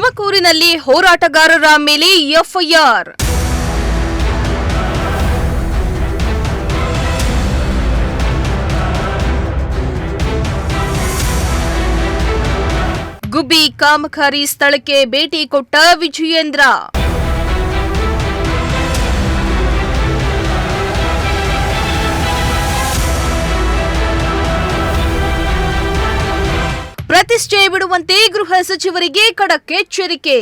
ತುಮಕೂರಿನಲ್ಲಿ ಹೋರಾಟಗಾರರ ಮೇಲೆ ಎಫ್ಐಆರ್. ಗುಬ್ಬಿ ಕಾಮಗಾರಿ ಸ್ಥಳಕ್ಕೆ ಭೇಟಿ ಕೊಟ್ಟ ವಿಜಯೇಂದ್ರ. ಪ್ರತಿಷ್ಠೆ ಬಿಡುವಂತೆ ಗೃಹ ಸಚಿವರಿಗೆ ಖಡಕ್ ಎಚ್ಚರಿಕೆ.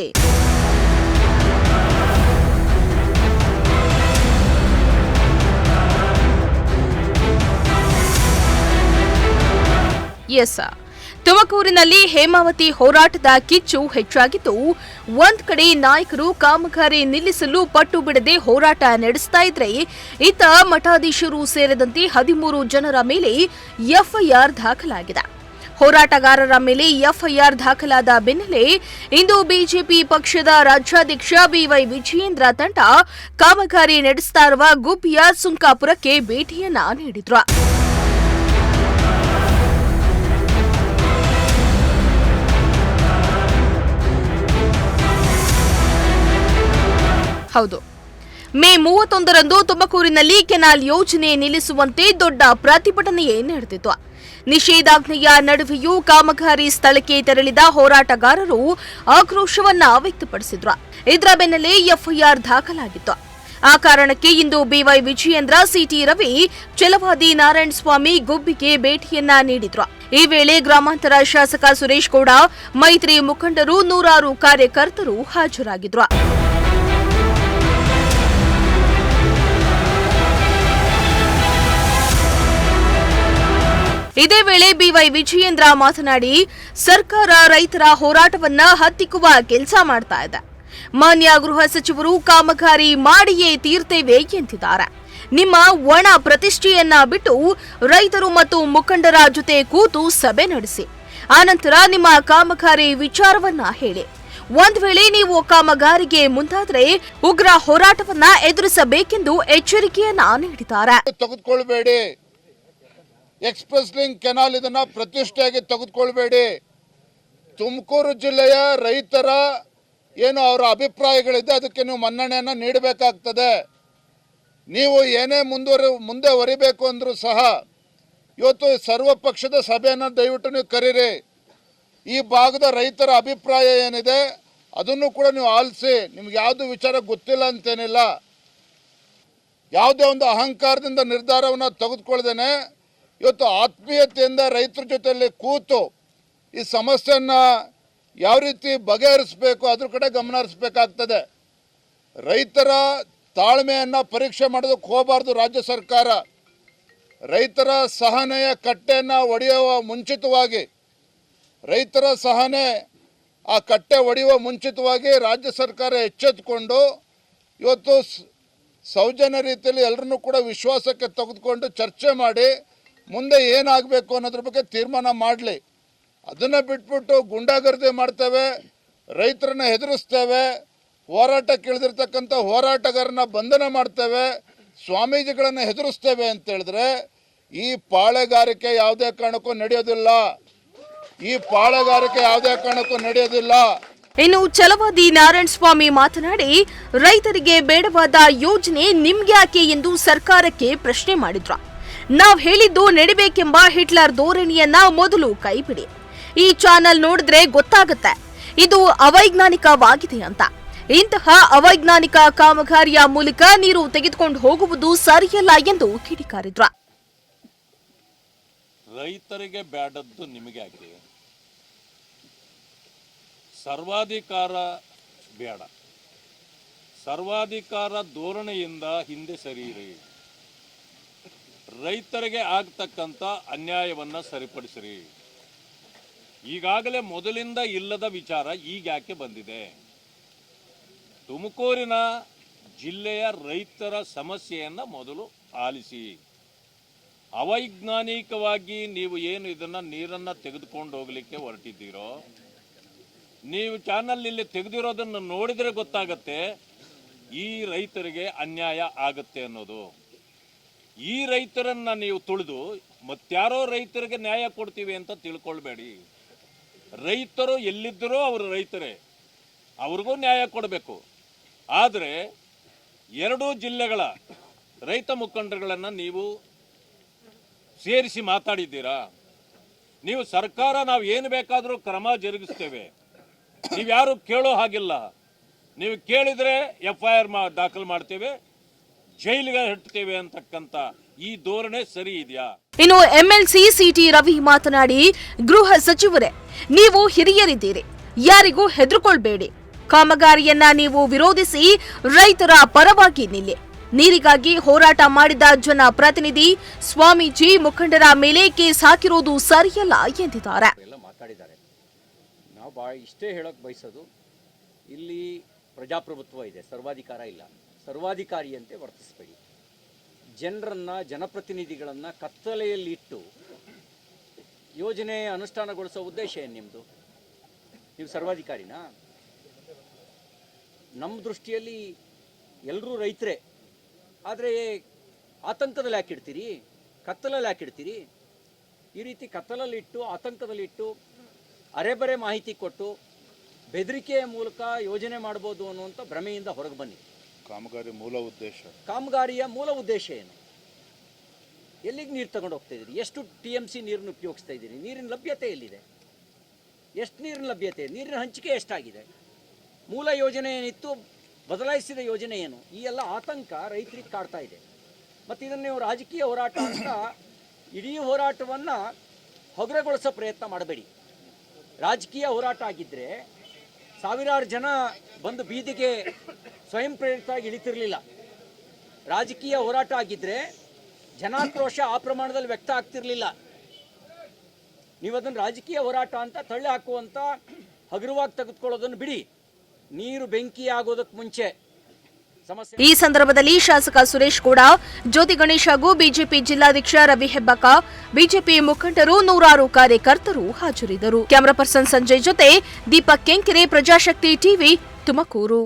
ತುಮಕೂರಿನಲ್ಲಿ ಹೇಮಾವತಿ ಹೋರಾಟದ ಕಿಚ್ಚು ಹೆಚ್ಚಾಗಿದ್ದು, ಒಂದ್ ಕಡೆ ನಾಯಕರು ಕಾಮಗಾರಿ ನಿಲ್ಲಿಸಲು ಪಟ್ಟು ಬಿಡದೆ ಹೋರಾಟ ನಡೆಸ್ತಾ ಇದ್ರೆ, ಇತ್ತ ಮಠಾಧೀಶರು ಸೇರಿದಂತೆ 13 ಜನರ ಮೇಲೆ ಎಫ್ಐಆರ್ ದಾಖಲಾಗಿದೆ. ಹೋರಾಟಗಾರರ ಮೇಲೆ ಎಫ್ಐಆರ್ ದಾಖಲಾದ ಬೆನ್ನಲ್ಲೇ ಇಂದು ಬಿಜೆಪಿ ಪಕ್ಷದ ರಾಜ್ಯಾಧ್ಯಕ್ಷ ಬಿವೈ ವಿಜಯೇಂದ್ರ ತಂಡ ಕಾಮಗಾರಿ ನಡೆಸ್ತಾ ಇರುವ ಗುಬ್ಬಿಯ ಸುಂಕಾಪುರಕ್ಕೆ ಭೇಟಿಯನ್ನ ನೀಡಿದ್ರು. ಹೌದು, ಮೇ 31ರಂದು ತುಮಕೂರಿನಲ್ಲಿ ಕೆನಾಲ್ ಯೋಜನೆ ನಿಲ್ಲಿಸುವಂತೆ ದೊಡ್ಡ ಪ್ರತಿಭಟನೆಯೇ ನಡೆದಿತ್ತು. ನಿಷೇಧಾಜ್ಞೆಯ ನಡುವೆಯೂ ಕಾಮಗಾರಿ ಸ್ಥಳಕ್ಕೆ ತೆರಳಿದ ಹೋರಾಟಗಾರರು ಆಕ್ರೋಶವನ್ನ ವ್ಯಕ್ತಪಡಿಸಿದ್ರು. ಇದರ ಬೆನ್ನಲ್ಲೇ ಎಫ್ಐಆರ್ ದಾಖಲಾಗಿತ್ತು. ಆ ಕಾರಣಕ್ಕೆ ಇಂದು ಬಿವೈ ವಿಜಯೇಂದ್ರ, ಸಿಟಿ ರವಿ, ಛಲವಾದಿ ನಾರಾಯಣಸ್ವಾಮಿ ಗುಬ್ಬಿಗೆ ಭೇಟಿಯನ್ನ ನೀಡಿದ್ರು. ಈ ವೇಳೆ ಗ್ರಾಮಾಂತರ ಶಾಸಕ ಸುರೇಶ್ ಗೌಡ, ಮೈತ್ರಿ ಮುಖಂಡರು, ನೂರಾರು ಕಾರ್ಯಕರ್ತರು ಹಾಜರಾಗಿದ್ರು. ಇದೇ ವೇಳೆ ಬಿವೈ ವಿಜಯೇಂದ್ರ ಮಾತನಾಡಿ, ಸರ್ಕಾರ ರೈತರ ಹೋರಾಟವನ್ನ ಹತ್ತಿಕ್ಕುವ ಕೆಲಸ ಮಾಡ್ತಾ ಇದೆ. ಮಾನ್ಯ ಗೃಹ ಸಚಿವರು ಕಾಮಗಾರಿ ಮಾಡಿಯೇ ತೀರ್ತೇವೆ ಎಂದಿದ್ದಾರೆ. ನಿಮ್ಮ ಒಣ ಪ್ರತಿಷ್ಠೆಯನ್ನ ಬಿಟ್ಟು ರೈತರು ಮತ್ತು ಮುಖಂಡರ ಜೊತೆ ಕೂತು ಸಭೆ ನಡೆಸಿ, ಆನಂತರ ನಿಮ್ಮ ಕಾಮಗಾರಿ ವಿಚಾರವನ್ನ ಹೇಳಿ. ಒಂದ್ ವೇಳೆ ನೀವು ಕಾಮಗಾರಿಗೆ ಮುಂದಾದರೆ ಉಗ್ರ ಹೋರಾಟವನ್ನ ಎದುರಿಸಬೇಕೆಂದು ಎಚ್ಚರಿಕೆಯನ್ನ ನೀಡಿದ್ದಾರೆ. ಎಕ್ಸ್ಪ್ರೆಸ್ ಲಿಂಕ್ ಕೆನಾಲ್ ಇದನ್ನ ಪ್ರತಿಷ್ಠೆಯಾಗಿ ತೆಗೆದುಕೊಳ್ಬೇಡಿ. ತುಮಕೂರು ಜಿಲ್ಲೆಯ ರೈತರ ಏನು ಅವರ ಅಭಿಪ್ರಾಯಗಳಿದೆ, ಅದಕ್ಕೆ ನೀವು ಮನ್ನಣೆಯನ್ನು ನೀಡಬೇಕಾಗ್ತದೆ. ನೀವು ಏನೇ ಮುಂದೆ ಹೊರಿಬೇಕು ಅಂದರೂ ಸಹ ಇವತ್ತು ಸರ್ವ ಪಕ್ಷದ ಸಭೆಯನ್ನು ದಯವಿಟ್ಟು ನೀವು ಕರೀರಿ. ಈ ಭಾಗದ ರೈತರ ಅಭಿಪ್ರಾಯ ಏನಿದೆ ಅದನ್ನು ಕೂಡ ನೀವು ಆಲಿಸಿ. ನಿಮ್ಗೆ ಯಾವುದು ವಿಚಾರ ಗೊತ್ತಿಲ್ಲ ಅಂತೇನಿಲ್ಲ. ಯಾವುದೇ ಒಂದು ಅಹಂಕಾರದಿಂದ ನಿರ್ಧಾರವನ್ನು ತೆಗೆದುಕೊಳ್ಳದೇನೆ ಇವತ್ತು ಆತ್ಮೀಯತೆಯಿಂದ ರೈತರ ಜೊತೆಯಲ್ಲಿ ಕೂತು ಈ ಸಮಸ್ಯೆಯನ್ನು ಯಾವ ರೀತಿ ಬಗೆಹರಿಸಬೇಕು ಅದ್ರ ಕಡೆ ಗಮನ ಹರಿಸಬೇಕಾಗ್ತದೆ. ರೈತರ ತಾಳ್ಮೆಯನ್ನು ಪರೀಕ್ಷೆ ಮಾಡೋದಕ್ಕೆ ಹೋಗಬಾರ್ದು ರಾಜ್ಯ ಸರ್ಕಾರ. ರೈತರ ಸಹನೆಯ ಕಟ್ಟೆಯನ್ನು ಒಡೆಯುವ ಮುಂಚಿತವಾಗಿ, ರೈತರ ಸಹನೆ ಆ ಕಟ್ಟೆ ಒಡೆಯುವ ಮುಂಚಿತವಾಗಿ ರಾಜ್ಯ ಸರ್ಕಾರ ಎಚ್ಚೆತ್ತುಕೊಂಡು ಇವತ್ತು ಸೌಜನ್ಯ ರೀತಿಯಲ್ಲಿ ಎಲ್ಲರನ್ನೂ ಕೂಡ ವಿಶ್ವಾಸಕ್ಕೆ ತೆಗೆದುಕೊಂಡು ಚರ್ಚೆ ಮಾಡಿ ಮುಂದೆ ಏನಾಗಬೇಕು ಅನ್ನೋದ್ರ ಬಗ್ಗೆ ತೀರ್ಮಾನ ಮಾಡಲಿ. ಅದನ್ನು ಬಿಟ್ಬಿಟ್ಟು ಗುಂಡಾಗರ್ದಿ ಮಾಡ್ತೇವೆ, ರೈತರನ್ನ ಹೆದರಿಸ್ತೇವೆ, ಹೋರಾಟಕ್ಕೆ ಇಳಿದಿರ್ತಕ್ಕಂಥ ಹೋರಾಟಗಾರನ ಬಂಧನ ಮಾಡ್ತೇವೆ, ಸ್ವಾಮೀಜಿಗಳನ್ನು ಹೆದರಿಸ್ತೇವೆ ಅಂತ ಹೇಳಿದ್ರೆ ಈ ಪಾಳೆಗಾರಿಕೆ ಯಾವುದೇ ಕಾರಣಕ್ಕೂ ನಡೆಯೋದಿಲ್ಲ. ಈ ಪಾಳೆಗಾರಿಕೆ ಯಾವುದೇ ಕಾರಣಕ್ಕೂ ನಡೆಯೋದಿಲ್ಲ. ಇನ್ನು ಛಲವಾದಿ ನಾರಾಯಣಸ್ವಾಮಿ ಮಾತನಾಡಿ, ರೈತರಿಗೆ ಬೇಡವಾದ ಯೋಜನೆ ನಿಮ್ಗ್ಯಾಕೆ ಎಂದು ಸರ್ಕಾರಕ್ಕೆ ಪ್ರಶ್ನೆ ಮಾಡಿದ್ರು. ನಾವ್ ಹೇಳಿದ್ದು ನಡಿಬೇಕೆಂಬ ಹಿಟ್ಲರ್ ಧೋರಣೆಯನ್ನ ಮೊದಲು ಕೈಬಿಡಿ. ಈ ಚಾನೆಲ್ ನೋಡಿದ್ರೆ ಗೊತ್ತಾಗುತ್ತೆ ಇದು ಅವೈಜ್ಞಾನಿಕವಾಗಿದೆ ಅಂತ. ಇಂತಹ ಅವೈಜ್ಞಾನಿಕ ಕಾಮಗಾರಿಯ ಮೂಲಕ ನೀರು ತೆಗೆದುಕೊಂಡು ಹೋಗುವುದು ಸರಿಯಲ್ಲ ಎಂದು ಕಿಡಿಕಾರಿದ್ರು. ರೈತರಿಗೆ ಬೇಡದ್ದು ನಿಮಗೆ ಆಗಿದೆ, ಸರ್ವಾಧಿಕಾರ ಬೇಡ. ಸರ್ವಾಧಿಕಾರ ಧೋರಣೆಯಿಂದ ಹಿಂದೆ ಸರಿಯಿರಿ. ರೈತರಿಗೆ ಆಗ್ತಕ್ಕಂಥ ಅನ್ಯಾಯವನ್ನು ಸರಿಪಡಿಸಿರಿ. ಈಗಾಗಲೇ ಮೊದಲಿಂದ ಇಲ್ಲದ ವಿಚಾರ ಈಗ ಯಾಕೆ ಬಂದಿದೆ? ತುಮಕೂರಿನ ಜಿಲ್ಲೆಯ ರೈತರ ಸಮಸ್ಯೆಯನ್ನು ಮೊದಲು ಆಲಿಸಿ. ಅವೈಜ್ಞಾನಿಕವಾಗಿ ನೀವು ಏನು ಇದನ್ನು ನೀರನ್ನು ತೆಗೆದುಕೊಂಡು ಹೋಗಲಿಕ್ಕೆ ಹೊರಟಿದ್ದೀರೋ, ನೀವು ಚಾನಲ್ ಇಲ್ಲಿ ತೆಗೆದಿರೋದನ್ನು ನೋಡಿದರೆ ಗೊತ್ತಾಗತ್ತೆ ಈ ರೈತರಿಗೆ ಅನ್ಯಾಯ ಆಗುತ್ತೆ ಅನ್ನೋದು. ಈ ರೈತರನ್ನ ನೀವು ತುಳಿದು ಮತ್ತಾರೋ ರೈತರಿಗೆ ನ್ಯಾಯ ಕೊಡ್ತೀವಿ ಅಂತ ತಿಳ್ಕೊಳ್ಬೇಡಿ. ರೈತರು ಎಲ್ಲಿದ್ದರೋ ಅವರು ರೈತರೇ. ಅವ್ರಿಗೂ ನ್ಯಾಯ ಕೊಡಬೇಕು. ಆದರೆ ಎರಡೂ ಜಿಲ್ಲೆಗಳ ರೈತ ಮುಖಂಡರುಗಳನ್ನು ನೀವು ಸೇರಿಸಿ ಮಾತಾಡಿದ್ದೀರಾ. ನೀವು ಸರ್ಕಾರ ನಾವು ಏನು ಬೇಕಾದರೂ ಕ್ರಮ ಜರುಗಿಸ್ತೇವೆ, ನೀವ್ಯಾರು ಕೇಳೋ ಹಾಗಿಲ್ಲ, ನೀವು ಕೇಳಿದರೆ FIR ದಾಖಲು ಮಾಡ್ತೇವೆ, ಜೈಲಿಗೆ ಹಟ್ಟುತ್ತೇವೆ ಅಂತಕ್ಕಂಥ ಈ ಧೋರಣೆ ಸರಿ ಇದೆಯಾ? ಇನ್ನು MLC CT ರವಿ ಮಾತನಾಡಿ, ಗೃಹ ಸಚಿವರೇ, ನೀವು ಹಿರಿಯರಿದ್ದೀರಿ, ಯಾರಿಗೂ ಹೆದರ್ಕೊಳ್ಬೇಡಿ. ಕಾಮಗಾರಿಯನ್ನ ನೀವು ವಿರೋಧಿಸಿ ರೈತರ ಪರವಾಗಿ ನಿಲ್ಲಿ. ನೀರಿಗಾಗಿ ಹೋರಾಟ ಮಾಡಿದ ಜನ ಪ್ರತಿನಿಧಿ ಸ್ವಾಮೀಜಿ ಮುಖಂಡರ ಮೇಲೆ ಕೇಸ್ ಹಾಕಿರೋದು ಸರಿಯಲ್ಲ ಎಂದಿದ್ದಾರೆ. ಎಲ್ಲ ಮಾತಾಡಿದ್ದಾರೆ. ನಾವು ಇಷ್ಟೇ ಹೇಳೋಕೆ ಬಯಸೋದು, ಇಲ್ಲಿ ಪ್ರಜಾಪ್ರಭುತ್ವ ಇದೆ, ಸರ್ವಾಧಿಕಾರ ಇಲ್ಲ. ಸರ್ವಾಧಿಕಾರಿಯಂತೆ ವರ್ತಿಸಬೇಡಿ. ಜನಪ್ರತಿನಿಧಿಗಳನ್ನು ಕತ್ತಲೆಯಲ್ಲಿಟ್ಟು ಯೋಜನೆ ಅನುಷ್ಠಾನಗೊಳಿಸೋ ಉದ್ದೇಶ ಏನು ನಿಮ್ಮದು? ನೀವು ಸರ್ವಾಧಿಕಾರಿನಾ? ನಮ್ಮ ದೃಷ್ಟಿಯಲ್ಲಿ ಎಲ್ಲರೂ ರೈತರೇ. ಆದರೆ ಆತಂಕದಲ್ಲಿ ಯಾಕಿಡ್ತೀರಿ? ಕತ್ತಲಲ್ಲಿ ಯಾಕಿಡ್ತೀರಿ? ಈ ರೀತಿ ಕತ್ತಲಲ್ಲಿಟ್ಟು ಆತಂಕದಲ್ಲಿಟ್ಟು ಅರೆಬರೆ ಮಾಹಿತಿ ಕೊಟ್ಟು ಬೆದರಿಕೆಯ ಮೂಲಕ ಯೋಜನೆ ಮಾಡ್ಬೋದು ಅನ್ನುವಂಥ ಭ್ರಮೆಯಿಂದ ಹೊರಗೆ ಬನ್ನಿ. ಕಾಮಗಾರಿಯ ಮೂಲ ಉದ್ದೇಶ ಏನು? ಎಲ್ಲಿಗೆ ನೀರು ತಗೊಂಡು ಹೋಗ್ತಾ ಇದ್ದೀರಿ? ಎಷ್ಟು TMC ನೀರನ್ನು ಉಪಯೋಗಿಸ್ತಾ ಇದ್ದೀರಿ? ನೀರಿನ ಲಭ್ಯತೆ ಎಲ್ಲಿದೆ? ಎಷ್ಟು ನೀರಿನ ಲಭ್ಯತೆ? ನೀರಿನ ಹಂಚಿಕೆ ಎಷ್ಟಾಗಿದೆ? ಮೂಲ ಯೋಜನೆ ಏನಿತ್ತು, ಬದಲಾಯಿಸಿದ ಯೋಜನೆ ಏನು? ಈ ಎಲ್ಲ ಆತಂಕ ರೈತರಿಗೆ ಕಾಡ್ತಾ ಇದೆ. ಮತ್ತು ಇದನ್ನು ನೀವು ರಾಜಕೀಯ ಹೋರಾಟ ಅಂತ ಇಡೀ ಹೋರಾಟವನ್ನು ಹಗುರಗೊಳಿಸೋ ಪ್ರಯತ್ನ ಮಾಡಬೇಡಿ. ರಾಜಕೀಯ ಹೋರಾಟ ಆಗಿದ್ದರೆ ಸಾವಿರಾರು ಜನ ಬಂದು ಬೀದಿಗೆ ಸ್ವಯಂ ಪ್ರೇರಿತವಾಗಿ ಇಳಿತಿರಲಿಲ್ಲ. ರಾಜಕೀಯ ಹೋರಾಟ ಆಗಿದ್ದರೆ ಜನಾಕ್ರೋಶ ಆ ಪ್ರಮಾಣದಲ್ಲಿ ವ್ಯಕ್ತ ಆಗ್ತಿರಲಿಲ್ಲ. ನೀವು ಅದನ್ನು ರಾಜಕೀಯ ಹೋರಾಟ ಅಂತ ತಳ್ಳಿ ಹಾಕುವಂಥ ಹಗುರವಾಗಿ ತೆಗೆದುಕೊಳ್ಳೋದನ್ನು ಬಿಡಿ. ನೀರು ಬೆಂಕಿ ಆಗೋದಕ್ಕೆ ಮುಂಚೆ ಸಮಸ್ಯೆ. ಈ ಸಂದರ್ಭದಲ್ಲಿ ಶಾಸಕ ಸುರೇಶ್ ಗೌಡ, ಜ್ಯೋತಿ ಗಣೇಶ್ ಹಾಗೂ ಬಿಜೆಪಿ ಜಿಲ್ಲಾಧ್ಯಕ್ಷ ರವಿ ಹೆಬ್ಬಕ್ಕ, ಬಿಜೆಪಿ ಮುಖಂಡರು, ನೂರಾರು ಕಾರ್ಯಕರ್ತರು ಹಾಜರಿದ್ದರು. ಕ್ಯಾಮರಾ ಪರ್ಸನ್ ಸಂಜಯ್ ಜೊತೆ ದೀಪಕ್ ಕೆಂಕೆರೆ, ಪ್ರಜಾಶಕ್ತಿ ಟಿವಿ, ತುಮಕೂರು.